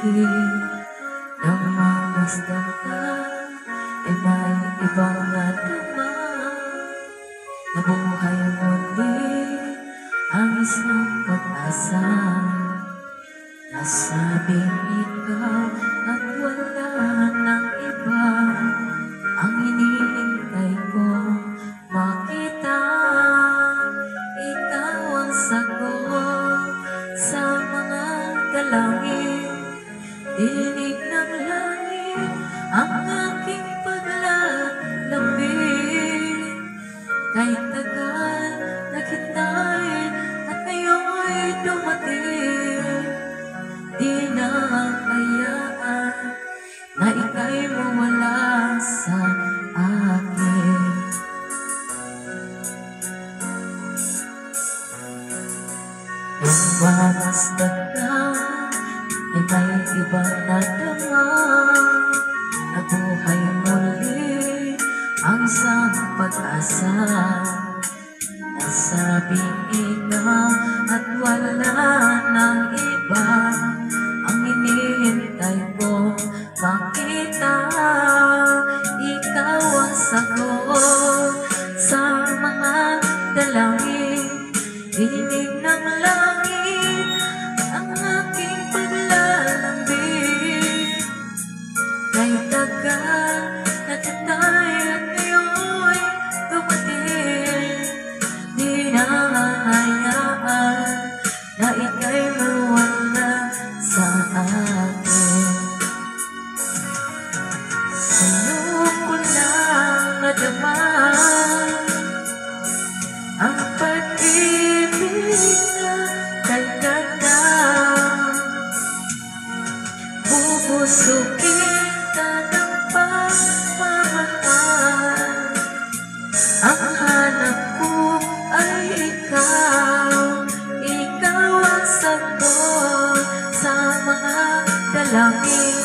Nang mamasdan ka, ay may ibang nadama. Nabuhay muli ang isang pag-asa. Nasabing ikaw at wala ng iba ang hinihintay ko makita. Ikaw ang sagot sa mga dalangin. Dinig ng langit ang aking paglalambing. Kahit tagal naghintay at ngayon'y dumating, di na hayaan na ika'y mawala sa akin. Nang mamasdan ka, ay may ibang nadama. Nabuhay muli ang isang pag-asa. Nasabing ikaw at wala ng iba ang hinihintay ko makita. Ikaw ang sagot sa mga dalangin. Dinig ng langit ang aking paglalambing. Kahit tagal naghintay at ngayon'y dumating, di na hayaan na ika'y mawala sa akin. Sa'yo ko lang nadama ang pag-ibig na kay ganda. Bubusukin ka ng pagmamahal. Ang hanap ko ay ikaw. Ikaw ang sagot sa mga dalangin.